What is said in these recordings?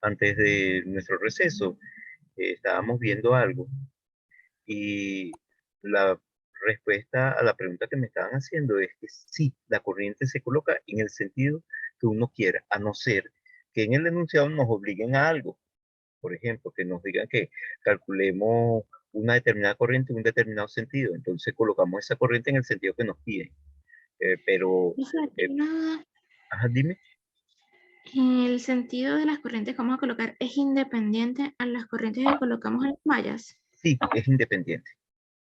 antes de nuestro receso, estábamos viendo algo y la respuesta a la pregunta que me estaban haciendo es que sí, la corriente se coloca en el sentido que uno quiera, a no ser que en el enunciado nos obliguen a algo. Por ejemplo, que nos digan que calculemos una determinada corriente en un determinado sentido. Entonces colocamos esa corriente en el sentido que nos piden. Pero, Profe, eh, ajá, dime. el sentido de las corrientes que vamos a colocar es independiente a las corrientes que colocamos en las mallas. Sí, es independiente,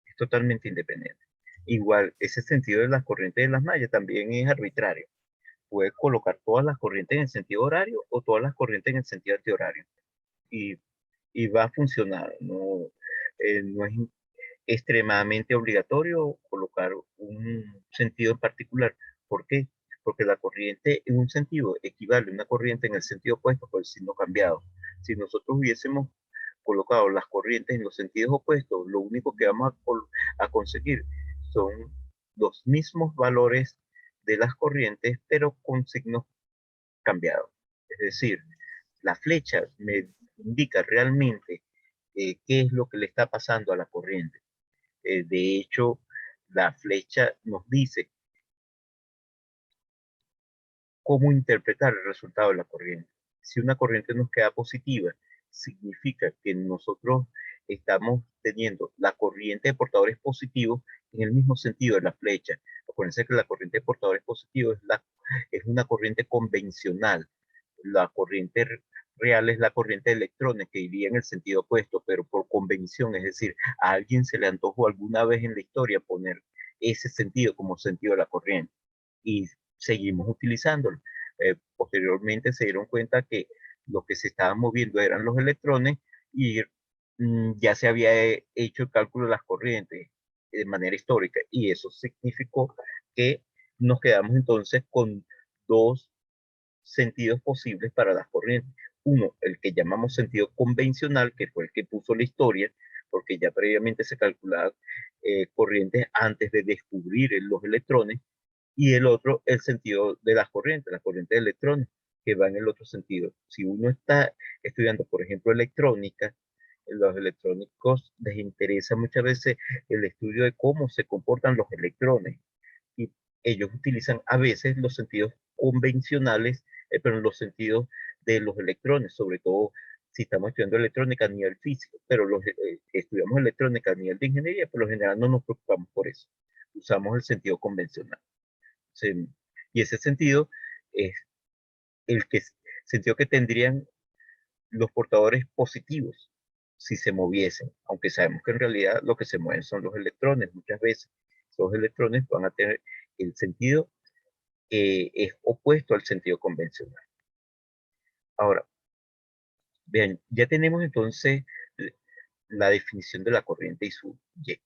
es totalmente independiente. Igual, ese sentido de las corrientes de las mallas también es arbitrario. Puedes colocar todas las corrientes en el sentido horario o todas las corrientes en el sentido antihorario. Y, y va a funcionar. No, no es extremadamente obligatorio colocar un sentido en particular. ¿Por qué? Porque la corriente en un sentido equivale a una corriente en el sentido opuesto por el signo cambiado. Si nosotros hubiésemos colocado las corrientes en los sentidos opuestos, lo único que vamos a conseguir son los mismos valores de las corrientes, pero con signos cambiados. Es decir, la flecha me indica realmente qué es lo que le está pasando a la corriente. De hecho, la flecha nos dice cómo interpretar el resultado de la corriente. Si una corriente nos queda positiva, significa que nosotros estamos teniendo la corriente de portadores positivos en el mismo sentido de la flecha. Acuérdense que la corriente de portadores positivos es una corriente convencional. La corriente real es la corriente de electrones que iría en el sentido opuesto, pero por convención, es decir, a alguien se le antojó alguna vez en la historia poner ese sentido como sentido de la corriente. Y seguimos utilizándolo. Posteriormente se dieron cuenta que lo que se estaban moviendo eran los electrones y ya se había hecho el cálculo de las corrientes de manera histórica y eso significó que nos quedamos entonces con dos sentidos posibles para las corrientes. Uno, el que llamamos sentido convencional, que fue el que puso la historia, porque ya previamente se calculaban corrientes antes de descubrir los electrones, y el otro, el sentido de las corrientes de electrones, que va en el otro sentido. Si uno está estudiando, por ejemplo, electrónica, los electrónicos les interesa muchas veces el estudio de cómo se comportan los electrones y ellos utilizan a veces los sentidos convencionales, pero en los sentidos de los electrones, sobre todo si estamos estudiando electrónica a nivel físico, pero los que estudiamos electrónica a nivel de ingeniería, por lo general no nos preocupamos por eso. Usamos el sentido convencional. Sí, y ese sentido es el que, sentido que tendrían los portadores positivos si se moviesen, aunque sabemos que en realidad lo que se mueven son los electrones. Muchas veces los electrones van a tener el sentido que es opuesto al sentido convencional. Ahora, vean, ya tenemos entonces la definición de la corriente y su Y.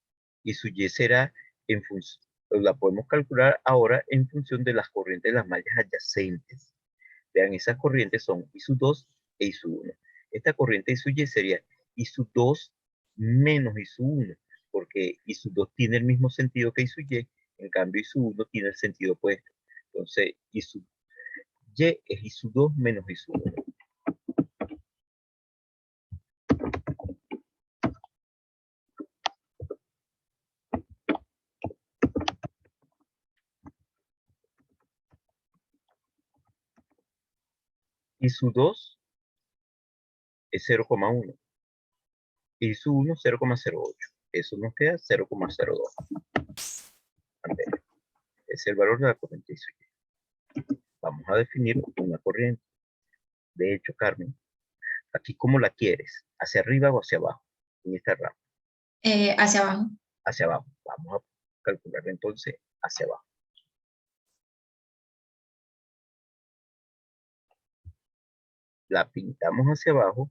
Y su Y será en función, la podemos calcular ahora en función de las corrientes de las mallas adyacentes. Vean, esas corrientes son I sub 2 e I sub 1. Esta corriente I sub Y sería I sub 2 menos I sub 1, porque I sub 2 tiene el mismo sentido que I sub Y, en cambio I sub 1 tiene el sentido opuesto. Entonces, I sub Y es I sub 2 menos I sub 1. I sub 2 es 0,1. I sub 1, 0,08. Eso nos queda 0,02. Es el valor de la corriente I sub Y. Vamos a definir una corriente. De hecho, Carmen, aquí cómo la quieres, hacia arriba o hacia abajo, en esta rama, Hacia abajo. hacia abajo. Vamos a calcular entonces hacia abajo. La pintamos hacia abajo,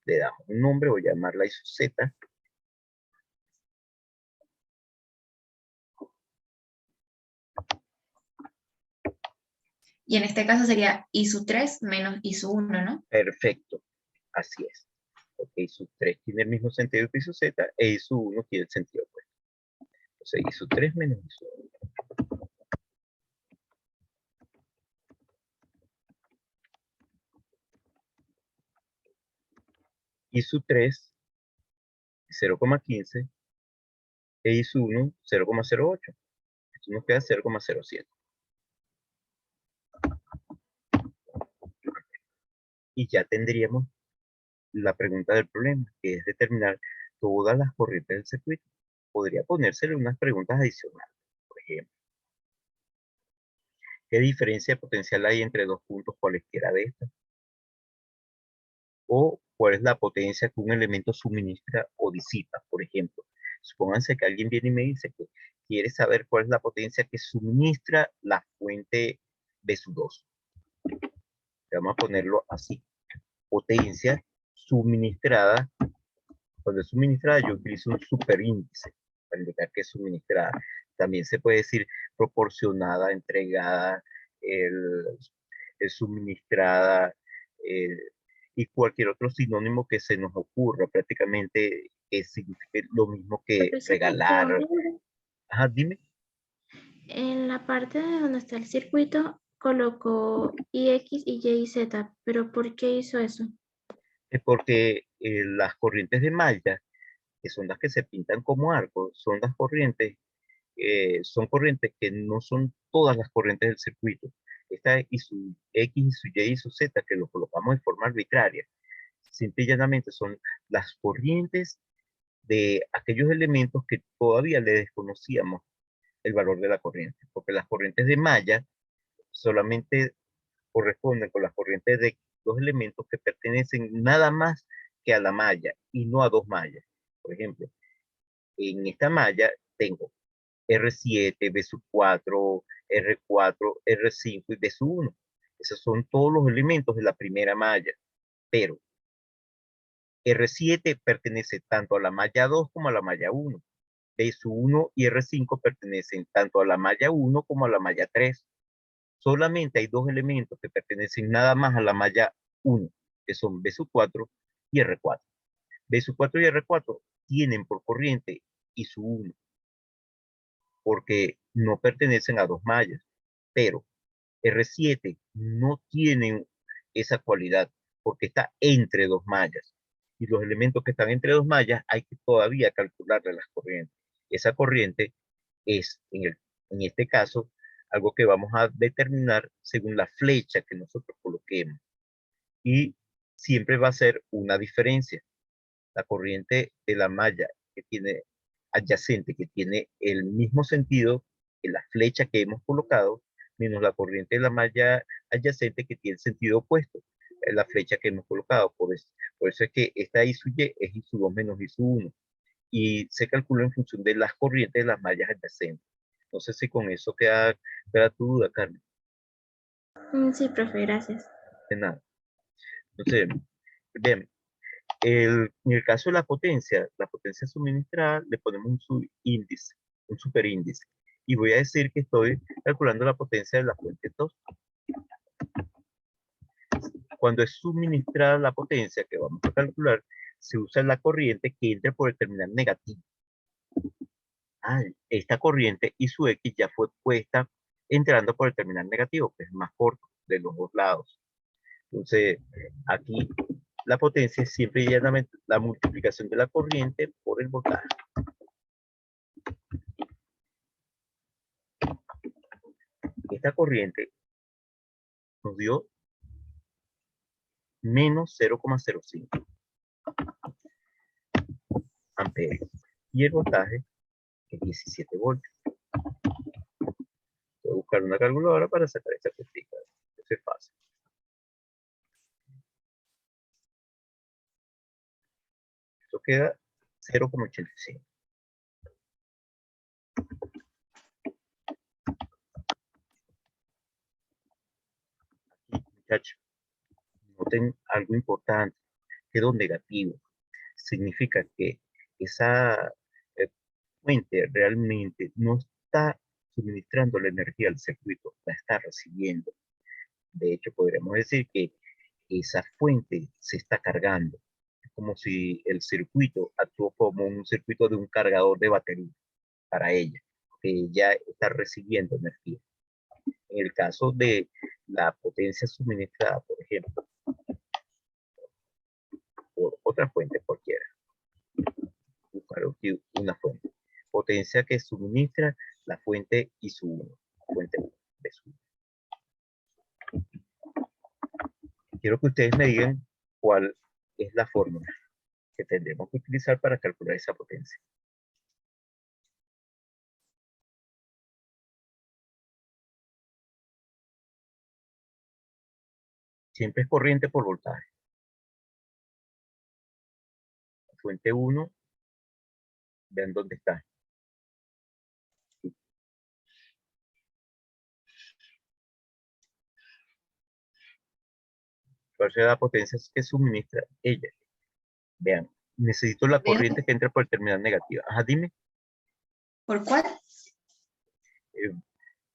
le damos un nombre, voy a llamarla I sub Z. Y en este caso sería I sub 3 menos I sub 1, ¿no? Perfecto, así es. Porque I sub 3 tiene el mismo sentido que I sub Z e I sub 1 tiene el sentido opuesto. Entonces I sub 3 menos I sub 1. I sub 3, 0,15, e I sub 1, 0,08. Esto nos queda 0,07. Y ya tendríamos la pregunta del problema, que es determinar todas las corrientes del circuito. Podría ponérsele unas preguntas adicionales. Por ejemplo, ¿qué diferencia de potencial hay entre dos puntos cualesquiera de estas? O cuál es la potencia que un elemento suministra o disipa. Por ejemplo, supónganse que alguien viene y me dice que quiere saber cuál es la potencia que suministra la fuente B sub 2. Vamos a ponerlo así. Potencia suministrada. Cuando es suministrada, yo utilizo un superíndice para indicar que es suministrada. También se puede decir proporcionada, entregada, el suministrada, y cualquier otro sinónimo que se nos ocurra, prácticamente significa lo mismo que Profesor, regalar. Ajá, dime. en la parte de donde está el circuito colocó IX y Y y Z, pero ¿por qué hizo eso? Es porque las corrientes de malla, que son las que se pintan como arcos, son las corrientes, son corrientes que no son todas las corrientes del circuito. Esta y su X y su Y y su Z, que lo colocamos de forma arbitraria, simple y llanamente son las corrientes de aquellos elementos que todavía le desconocíamos el valor de la corriente, porque las corrientes de malla solamente corresponden con las corrientes de dos elementos que pertenecen nada más que a la malla y no a dos mallas. Por ejemplo, en esta malla tengo R7, B sub 4, R4, R5 y B sub 1. Esos son todos los elementos de la primera malla, pero R7 pertenece tanto a la malla 2 como a la malla 1. B sub 1 y R5 pertenecen tanto a la malla 1 como a la malla 3. Solamente hay dos elementos que pertenecen nada más a la malla 1, que son B sub 4 y R4. B sub 4 y R4 tienen por corriente I sub 1, porque no pertenecen a dos mallas, pero R7 no tiene esa cualidad, porque está entre dos mallas. Y los elementos que están entre dos mallas hay que todavía calcularle las corrientes. Esa corriente es, en este caso, algo que vamos a determinar según la flecha que nosotros coloquemos. Y siempre va a ser una diferencia. La corriente de la malla que tiene adyacente, que tiene el mismo sentido que la flecha que hemos colocado, menos la corriente de la malla adyacente que tiene sentido opuesto, la flecha que hemos colocado. Por eso es que esta I sub Y es I sub 2 menos I sub 1. Y se calcula en función de las corrientes de las mallas adyacentes. No sé si con eso queda tu duda, Carmen. Sí, profe, gracias. De nada. Entonces, bien, en el caso de la potencia suministrada, le ponemos un subíndice, un superíndice. Y voy a decir que estoy calculando la potencia de la fuente 2. Cuando es suministrada la potencia que vamos a calcular, se usa la corriente que entra por el terminal negativo. Esta corriente y su X ya fue puesta entrando por el terminal negativo, que es más corto de los dos lados. Entonces, aquí la potencia es siempre y llanamente la multiplicación de la corriente por el voltaje. Esta corriente nos dio menos 0,05 amperes. Y el voltaje es 17 voltios. Voy a buscar una calculadora para sacar esta cuestión. Eso es fácil. Esto queda 0,85. Muchachos, noten algo importante. Quedó negativo. Significa que esa fuente realmente no está suministrando la energía al circuito, la está recibiendo. De hecho, podríamos decir que esa fuente se está cargando. Es como si el circuito actuó como un circuito de un cargador de batería para ella, que ya está recibiendo energía. En el caso de la potencia suministrada, por ejemplo, por otra fuente cualquiera. Buscar aquí una fuente. Potencia que suministra la fuente I sub 1. Fuente 1. B sub 1. Quiero que ustedes me digan cuál es la fórmula que tendremos que utilizar para calcular esa potencia. Siempre es corriente por voltaje. Fuente 1, vean dónde está. ¿Cuál será la potencia que suministra ella? Vean, necesito la corriente que entra por el terminal negativa. Ajá, dime. ¿Por cuál?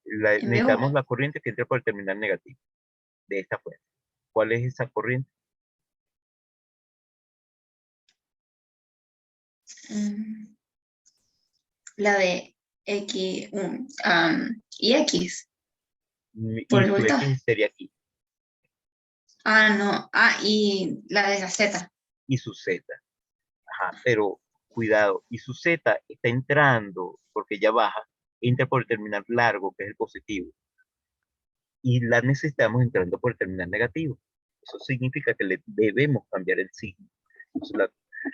Necesitamos la corriente que entra por el terminal negativo de esta fuente. ¿Cuál es esa corriente? La de X y X. Por el voltaje. X sería aquí. No. Y la de la Z. Y su Z. Ajá, pero cuidado. Y su Z está entrando, porque ya baja, entra por el terminal largo, que es el positivo. Y la necesitamos entrando por el terminal negativo. Eso significa que le debemos cambiar el signo. Entonces,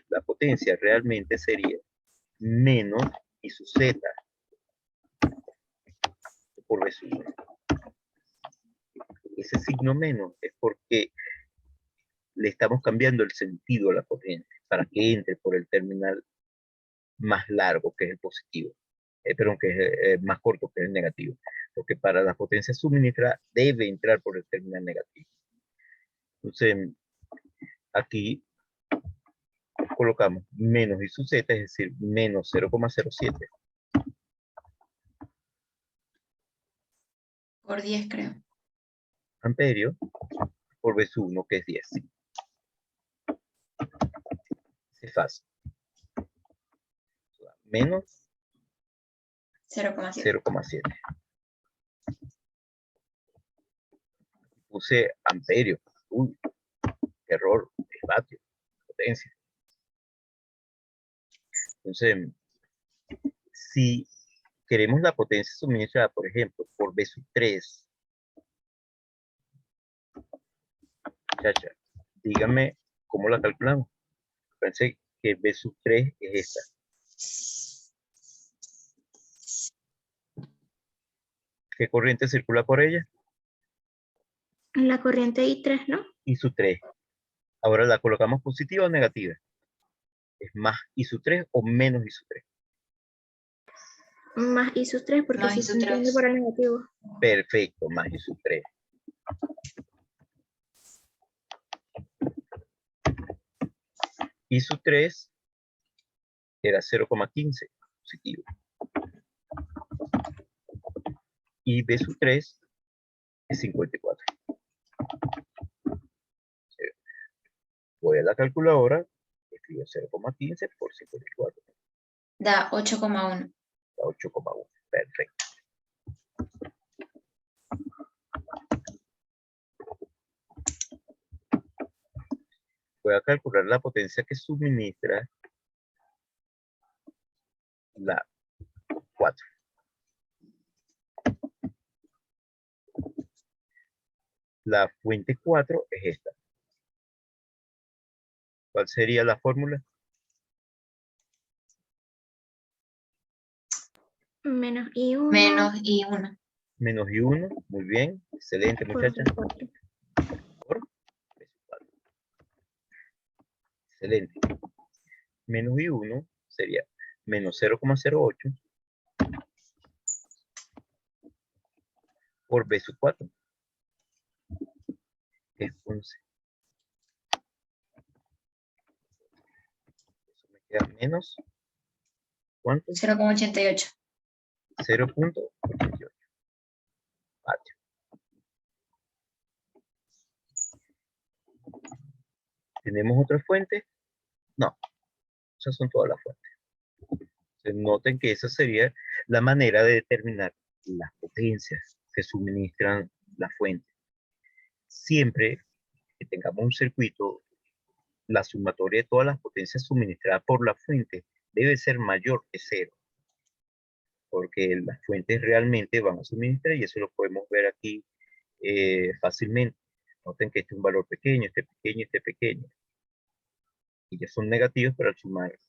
la potencia realmente sería menos y su Z por B sub 1. Ese signo menos es porque le estamos cambiando el sentido a la potencia para que entre por el terminal más largo, que es el positivo, perdón, que es más corto, que es el negativo, porque para la potencia suministrada debe entrar por el terminal negativo. Entonces, aquí colocamos menos y su Z, es decir, menos 0,07. Por 10, creo. Amperio por B sub 1, que es 10. Es fácil. Menos 0,7. Puse amperio. Uy, error, es vatio, potencia. Entonces, si queremos la potencia suministrada, por ejemplo, por B sub 3, chacha, dígame cómo la calculamos. Pensé que B sub 3 es esta. ¿Qué corriente circula por ella? La corriente I3, ¿no? I sub 3. Ahora la colocamos positiva o negativa. ¿Es más I sub 3 o menos I sub 3? Más I sub 3, porque si se entiende por el negativo. Perfecto, más I sub 3. I sub 3 era 0,15 positivo. Y B sub 3 es 54. Voy a la calculadora, escribo 0,15 por 54. Da 8,1. Da 8,1. Perfecto. Voy a calcular la potencia que suministra la 4. La fuente 4 es esta. ¿Cuál sería la fórmula? Menos I1. Menos I1. Menos I1, muy bien. Excelente, muchacha. Por B4. Excelente. Menos I1 sería menos 0,08 por B sub 4. Es 11. Eso me queda menos. ¿Cuánto? 0,88. 0,88. Vatio. ¿Tenemos otra fuente? No. Esas son todas las fuentes. Entonces, noten que esa sería la manera de determinar las potencias que suministran la fuente. Siempre que tengamos un circuito la sumatoria de todas las potencias suministradas por la fuente debe ser mayor que 0. Porque las fuentes realmente van a suministrar, y eso lo podemos ver aquí fácilmente. Noten que este es un valor pequeño, este pequeño, este pequeño. Y ya son negativos, pero al sumarle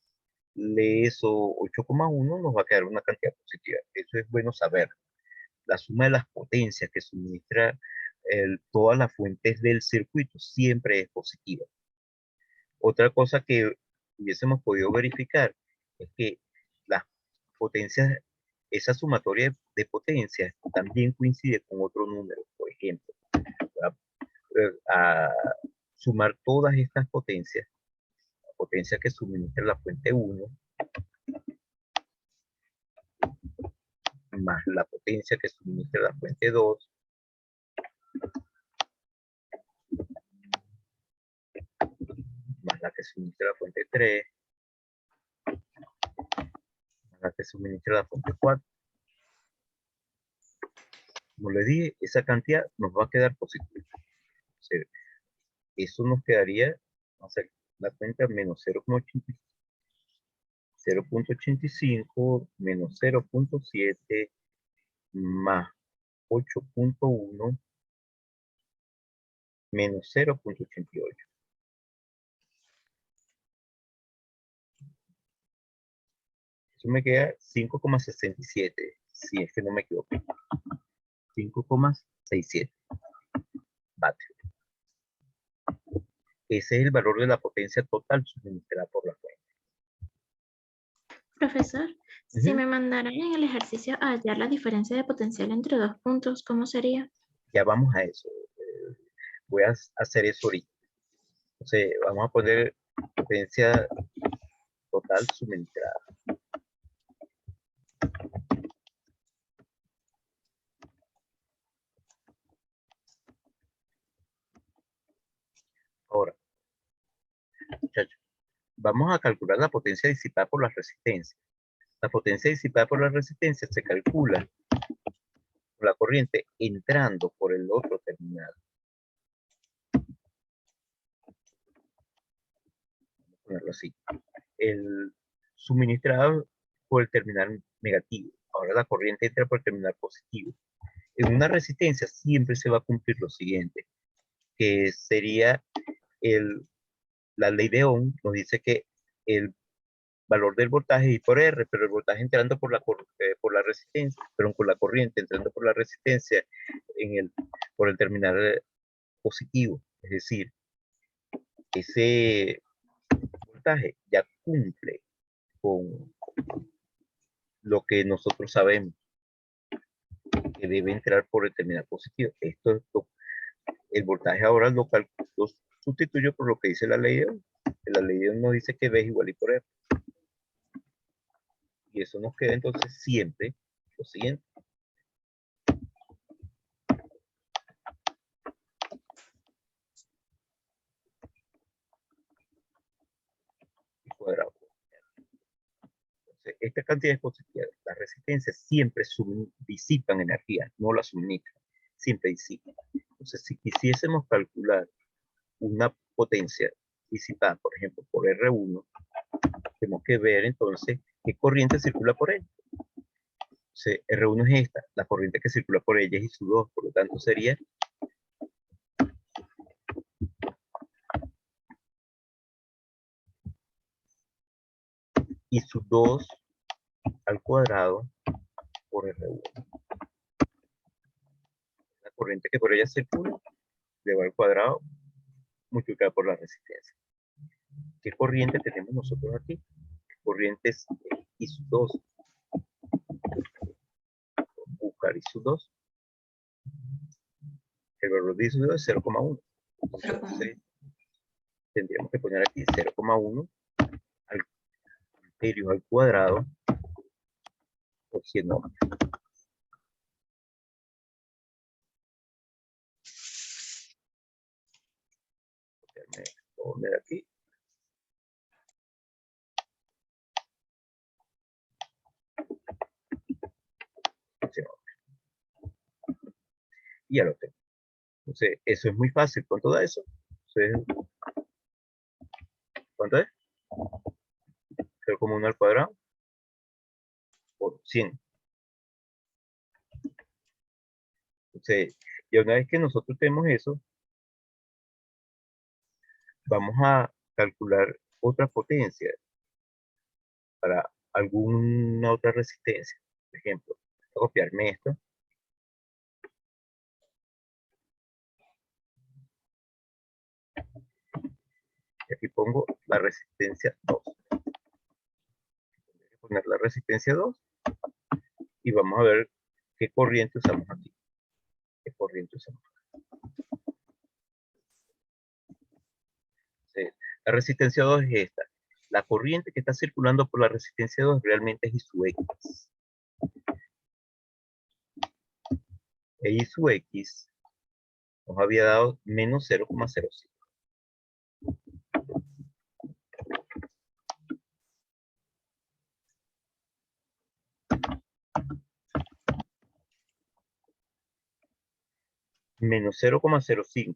eso 8,1 nos va a quedar una cantidad positiva. Eso es bueno saber. La suma de las potencias que suministra todas las fuentes del circuito siempre es positiva. Otra cosa que hubiésemos podido verificar es que las potencias, esa sumatoria de potencias también coincide con otro número. Por ejemplo, a sumar todas estas potencias, la potencia que suministra la fuente 1, más la potencia que suministra la fuente 2, más la que suministra la fuente 3, más la que suministra la fuente 4. Como le dije, esa cantidad nos va a quedar positiva. O sea, eso nos quedaría, vamos a hacer la cuenta, menos 0.85 menos 0.7 más 8.1 menos 0.88. Eso me queda 5,67, si es que no me equivoco. 5,67 vatios. Ese es el valor de la potencia total suministrada por la fuente. Profesor, si me mandaran en el ejercicio a hallar la diferencia de potencial entre dos puntos, ¿cómo sería? Ya vamos a eso. Voy a hacer eso ahorita. Entonces, vamos a poner potencia total suministrada. Ahora, muchachos, vamos a calcular la potencia disipada por las resistencias. La potencia disipada por las resistencias se calcula por la corriente entrando por el otro terminal. Vamos a ponerlo así. El suministrado por el terminal negativo. Ahora la corriente entra por el terminal positivo. En una resistencia siempre se va a cumplir lo siguiente, que sería la ley de Ohm nos dice que el valor del voltaje es I por R, pero el voltaje entrando por la resistencia, pero con la corriente entrando por la resistencia por el terminal positivo. Es decir, ese voltaje ya cumple con lo que nosotros sabemos que debe entrar por el terminal positivo. El voltaje ahora lo sustituyo por lo que dice la ley de Ohm. La ley de Ohm nos dice que V es igual a I por R. Y eso nos queda entonces siempre lo siguiente. I cuadrado. Entonces, esta cantidad es positiva. Las resistencias siempre disipan energía, no la suministran. Siempre disipan. Entonces, si quisiésemos calcular una potencia disipada, por ejemplo, por R1, tenemos que ver entonces qué corriente circula por ella. Entonces, R1 es esta, la corriente que circula por ella es I2, por lo tanto sería I2 al cuadrado por R1. La corriente que por ella circula, elevado al cuadrado, multiplicada por la resistencia. ¿Qué corriente tenemos nosotros aquí? Corriente es I2. Buscar I2. El valor de I2 es 0,1. Entonces, tendríamos que poner aquí 0,1 amperio al cuadrado por 100 ohms. Voy a poner aquí. Y ya lo tengo. Entonces, eso es muy fácil con todo eso. Entonces, ¿Cuánto es? 0,1 al cuadrado por 100. Entonces, y una vez que nosotros tenemos eso, vamos a calcular otra potencia para alguna otra resistencia. Por ejemplo, voy a copiarme esto. Y aquí pongo la resistencia 2. Voy a poner la resistencia 2 y vamos a ver qué corriente usamos aquí. ¿Qué corriente usamos? La resistencia 2 es esta. La corriente que está circulando por la resistencia 2 realmente es I sub X. E I sub X nos había dado menos 0,05. Menos 0,05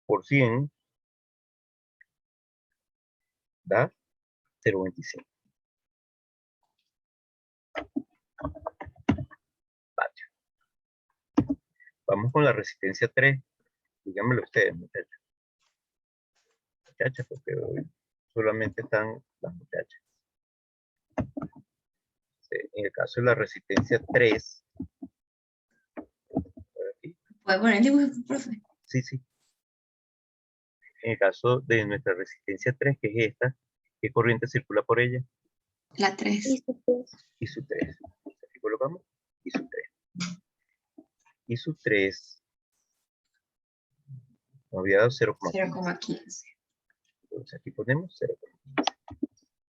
por 100 da 0,25. Vamos con la resistencia 3. Díganmelo ustedes, muchachos. Muchachas, porque hoy solamente están las muchachas. En el caso de la resistencia 3, aquí, ¿Puede poner el dibujo, profe? sí. En el caso de nuestra resistencia 3, que es esta, ¿qué corriente circula por ella? La 3. I sub 3. I sub 3. Aquí colocamos I sub 3. I sub 3 nos había dado 0,15. 0,15. Entonces aquí ponemos 0,15.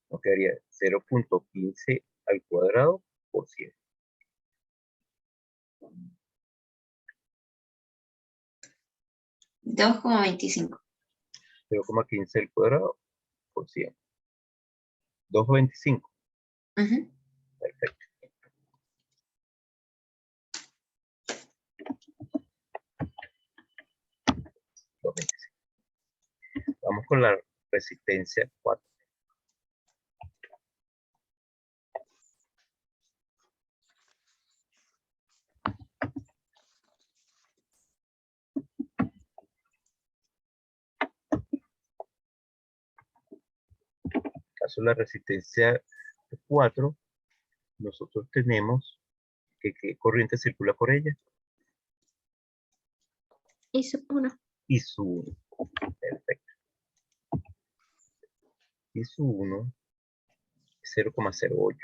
Nos quedaría 0,15 al cuadrado por 100. 2,25. 0,15 al cuadrado por 100. 2,25. Ujú. Perfecto. Vamos con la resistencia 4. En el caso de la resistencia 4, nosotros tenemos que ¿qué corriente circula por ella? I sub 1. I sub 1. Perfecto. I sub 1 es 0,08.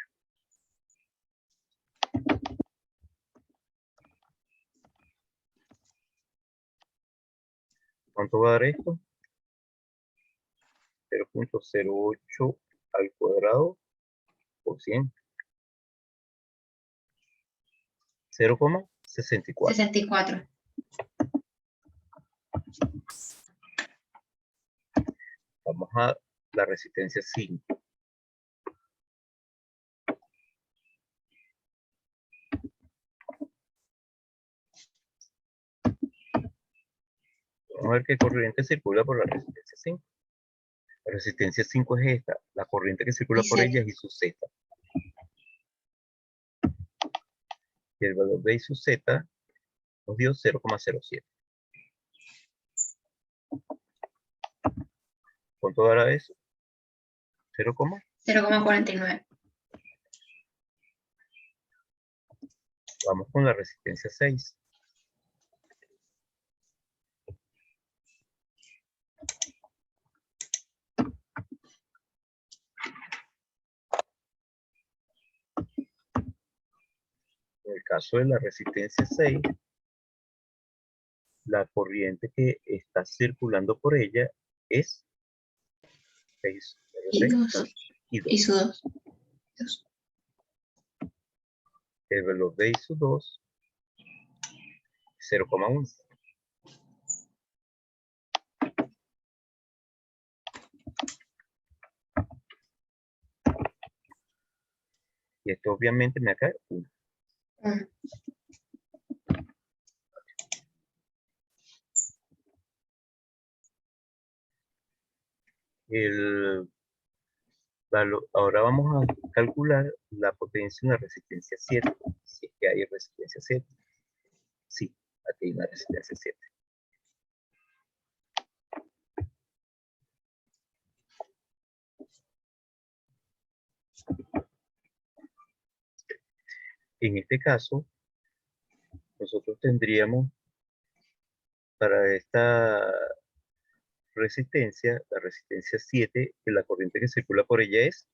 ¿Cuánto va a dar esto? 0,08 al cuadrado por 100. 0,64. 64. Vamos a la resistencia 5. Vamos a ver qué corriente circula por la resistencia 5. La resistencia 5 es esta. La corriente que circula por ella es I sub Z. Y el valor de I sub Z nos dio 0,07. ¿Cuánto dará eso? 0,49. Vamos con la resistencia 6. En el caso de la resistencia 6, la corriente que está circulando por ella es 6 Y 2. y 2. Y su 2. El valor de I sub 2 es 0,1. Y esto obviamente me acá 1. Ahora vamos a calcular la potencia en la resistencia 7. Si es que hay resistencia 7. Sí, aquí hay una resistencia 7. En este caso, nosotros tendríamos para esta resistencia, la resistencia 7, que la corriente que circula por ella es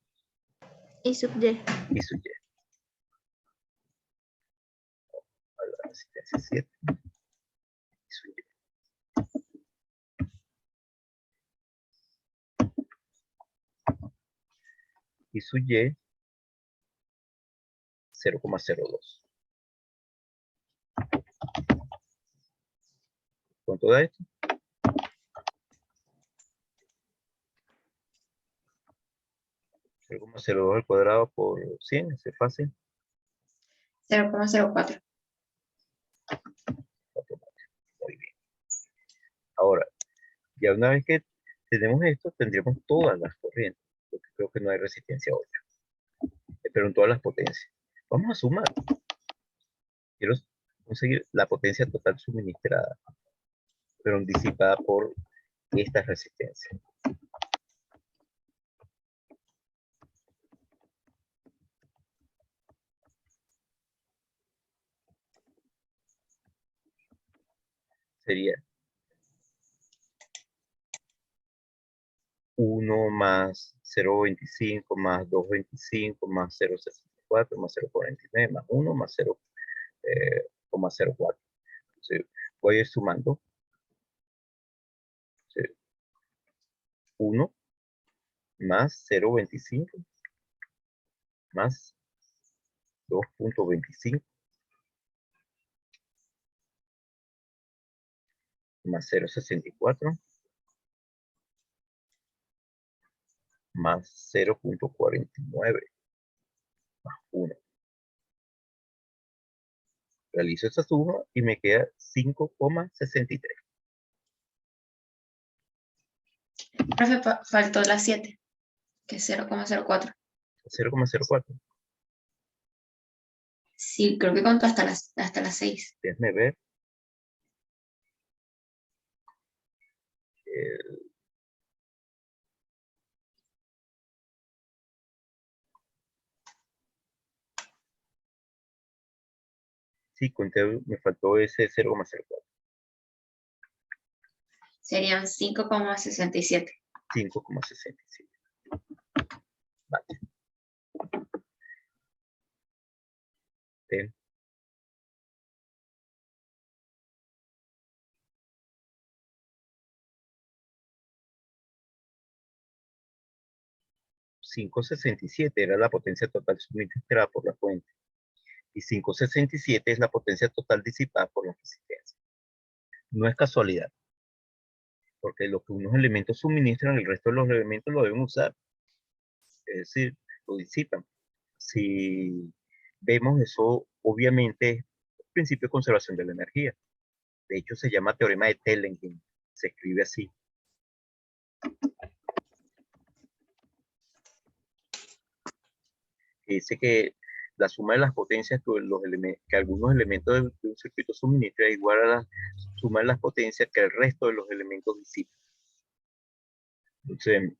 I sub Y. I sub Y. A la resistencia 7, I sub Y. I sub Y 0,02. ¿Cuánto da esto? 0,02 al cuadrado por 100, ¿es fácil? 0,04. Muy bien. Ahora, ya una vez que tenemos esto, tendríamos todas las corrientes, porque creo que no hay resistencia 8, pero en todas las potencias. Vamos a sumar. Quiero conseguir la potencia total suministrada, pero disipada por esta resistencia. Sería 1 más 0,25 más 2,25 más 0,64 más 0,49 más 1 más 0,04. Entonces, voy a ir sumando. 1 más 0,25 más 2,25 más 0,64 más 0,49 más 1. Realizo esa suma y me queda 5,63. Profe, faltó la 7, que es 0,04. 0,04. Sí, creo que contó hasta las 6. Déjame ver. Eh, sí, conté, me faltó ese 0,04. Serían 5,67. 5,67. Vale. Ten. $5,67 era la potencia total suministrada por la fuente. Y 5,67 es la potencia total disipada por la resistencia. No es casualidad, porque lo que unos elementos suministran, el resto de los elementos lo deben usar. Es decir, lo disipan. Si vemos eso, obviamente es el principio de conservación de la energía. De hecho, se llama teorema de Telengin. Se escribe así. Dice que la suma de las potencias que algunos elementos de un circuito suministran es igual a la suma de las potencias que el resto de los elementos disipan. Entonces,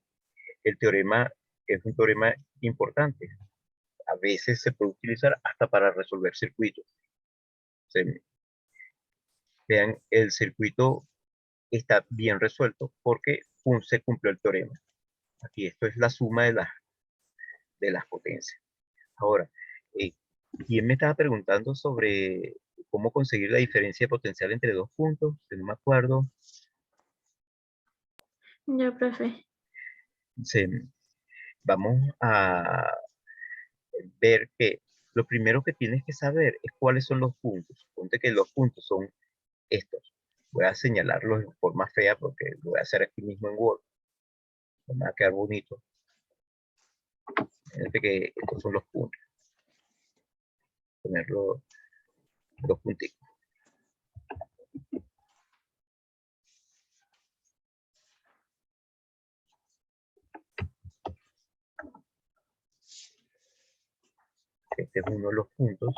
el teorema es un teorema importante. A veces se puede utilizar hasta para resolver circuitos. Vean, el circuito está bien resuelto porque se cumplió el teorema. Aquí esto es la suma de las potencias. Ahora, ¿quién me estaba preguntando sobre cómo conseguir la diferencia potencial entre dos puntos? No me acuerdo. Yo, profe. Vamos a ver que lo primero que tienes que saber es cuáles son los puntos. Suponte que los puntos son estos. Voy a señalarlos en forma fea porque lo voy a hacer aquí mismo en Word. No me va a quedar bonito. Fíjate que estos son los puntos. Ponerlo dos puntitos. Este es uno de los puntos.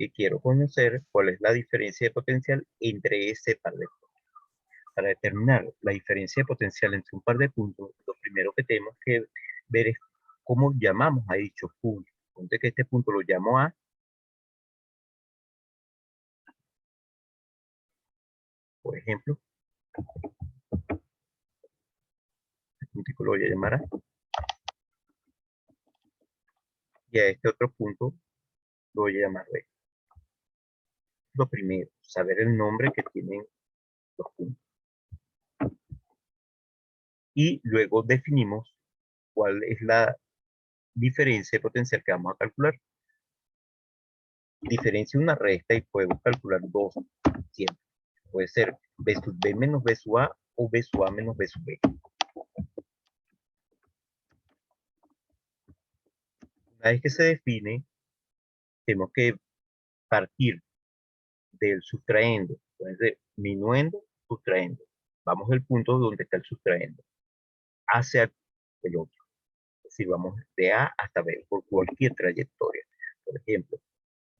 Y quiero conocer cuál es la diferencia de potencial entre ese par de puntos. Para determinar la diferencia de potencial entre un par de puntos, lo primero que tenemos que ver es cómo llamamos a dichos puntos. Ponte que este punto lo llamo A. Por ejemplo, este punto lo voy a llamar A. Y a este otro punto lo voy a llamar B. Lo primero, saber el nombre que tienen los puntos. Y luego definimos cuál es la diferencia de potencial que vamos a calcular. Diferencia una resta y podemos calcular dos siempre. Puede ser B sub B menos B sub A o B sub A menos B sub B. Una vez que se define, tenemos que partir del sustraendo. Entonces, minuendo, sustraendo. Vamos del punto donde está el sustraendo hacia el otro. Es decir, vamos de A hasta B por cualquier trayectoria. Por ejemplo,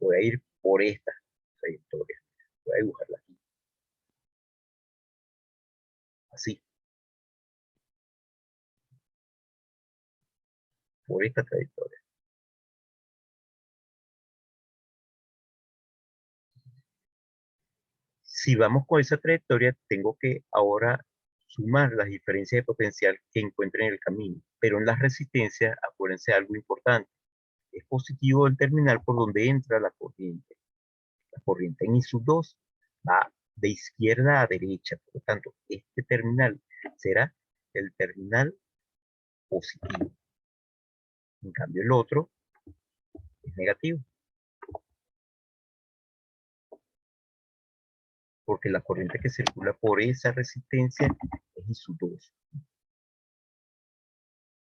voy a ir por esta trayectoria. Voy a dibujarla aquí. Así. Por esta trayectoria. Si vamos con esa trayectoria, tengo que ahora sumar las diferencias de potencial que encuentren en el camino. Pero en las resistencias, acuérdense de algo importante. Es positivo el terminal por donde entra la corriente. La corriente en I sub 2 va de izquierda a derecha. Por lo tanto, este terminal será el terminal positivo. En cambio, el otro es negativo. Porque la corriente que circula por esa resistencia es I sub 2.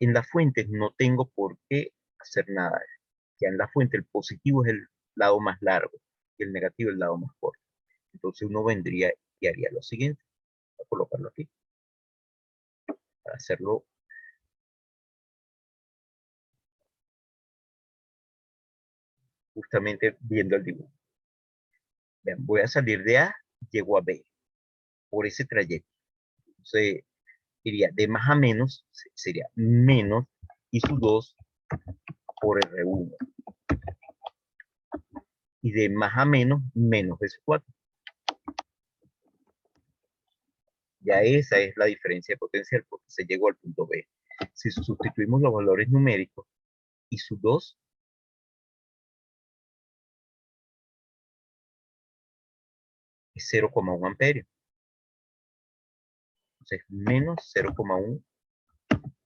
En las fuentes no tengo por qué hacer nada. Ya en la fuente el positivo es el lado más largo y el negativo el lado más corto. Entonces uno vendría y haría lo siguiente. Voy a colocarlo aquí. Para hacerlo justamente viendo el dibujo. Vean, voy a salir de A, llego a B, por ese trayecto. Entonces, iría de más a menos, sería menos I sub 2 por R1. Y de más a menos, menos B sub 4. Ya esa es la diferencia de potencial porque se llegó al punto B. Si sustituimos los valores numéricos, I sub 2 es 0,1 amperio. Entonces, menos 0,1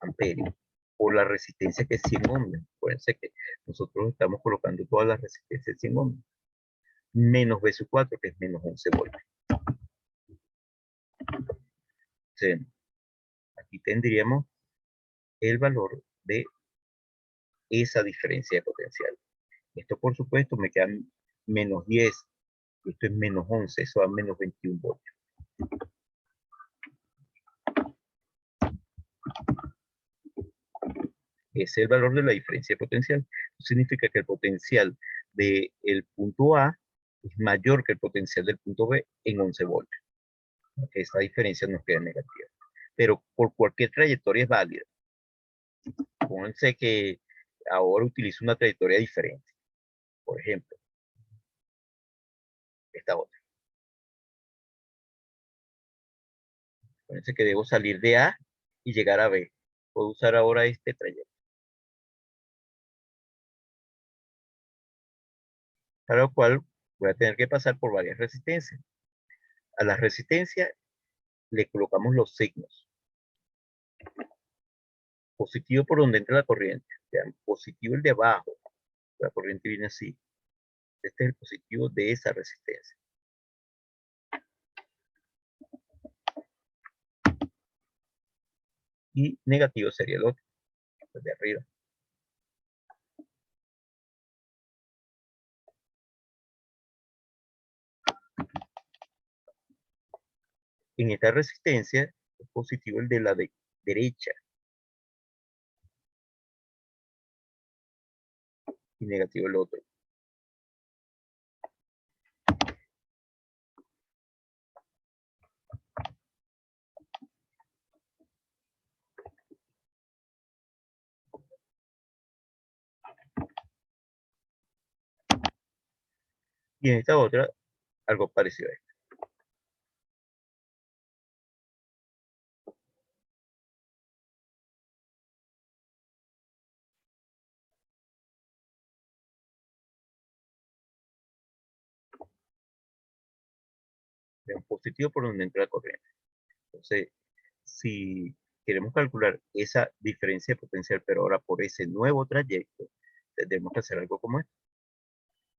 amperio por la resistencia que es 100 ohms. Acuérdense que nosotros estamos colocando todas las resistencias 100 ohms. Menos B sub 4, que es menos 11 voltios. Entonces, aquí tendríamos el valor de esa diferencia de potencial. Esto, por supuesto, me queda menos 10. Esto es menos 11, eso da menos 21 voltios. Ese es el valor de la diferencia de potencial. Eso significa que el potencial del punto A es mayor que el potencial del punto B en 11 voltios. Esa diferencia nos queda negativa. Pero por cualquier trayectoria es válida. Pónganse que ahora utilizo una trayectoria diferente. Por ejemplo, esta otra. Pónganse que debo salir de A y llegar a B. Puedo usar ahora este trayecto. Para lo cual voy a tener que pasar por varias resistencias. A las resistencias le colocamos los signos. Positivo por donde entra la corriente. Vean, positivo el de abajo. La corriente viene así. Este es el positivo de esa resistencia. y negativo sería el otro, el de arriba. En esta resistencia es positivo el de la derecha y negativo el otro. Y en esta otra, algo parecido a esto. Es un positivo por donde entra la corriente. Entonces, si queremos calcular esa diferencia de potencial, pero ahora por ese nuevo trayecto, tendremos que hacer algo como esto.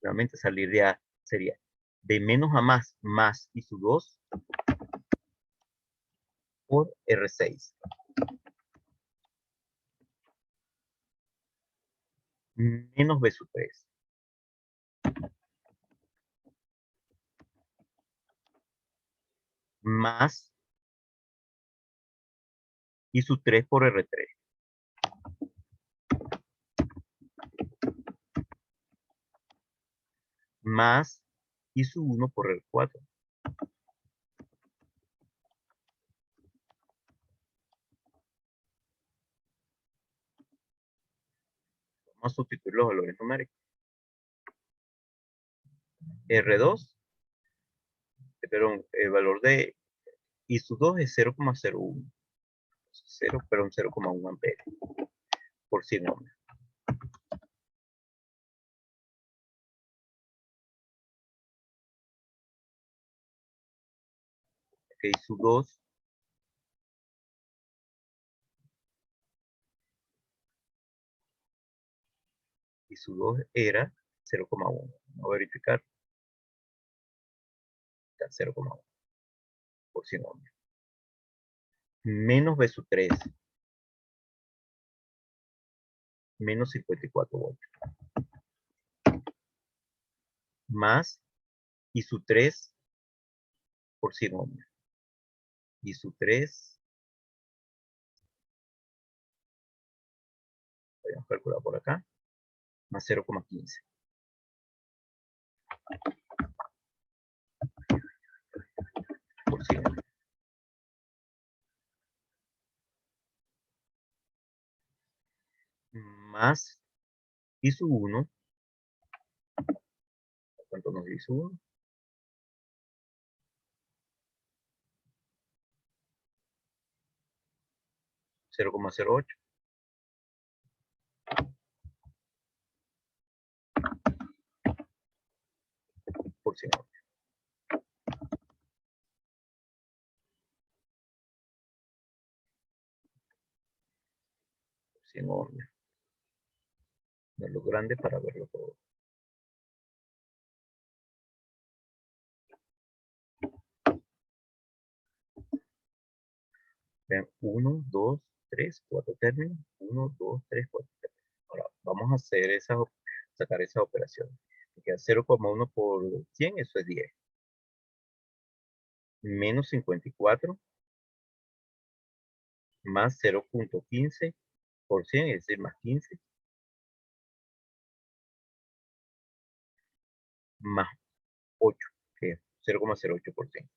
Nuevamente, salir de A sería de menos a más I sub 2 por R6. Menos B sub 3. Más I sub 3 por R3. Más I sub 1 por R4. Vamos a sustituir los valores numéricos. R2, perdón, el valor de I sub 2 es 0,01. 0,1 amperes por 100 ohms. Ok, I sub 2 y su 2 era 0,1. Vamos a verificar. Está 0,1 por 100 ohms. Menos B sub 3. Menos 54 voltios. Más I sub 3 por 100 ohms. I sub 3. Podemos calcular por acá. Más 0,15. Por 100 ohms. Más I sub 1. ¿Cuánto nos dio I sub 1? 0,08. Por 100 ohms. 100 ohms. Verlo grande para verlo todo. Vean, 1, 2, 3, 4 términos. 1, 2, 3, 4 términos. Ahora, vamos a hacer sacar esas operaciones. Me queda 0,1 por 100, eso es 10. Menos 54 más 0,15 por 100, es decir, más 15. Más 8, que es 0,08%.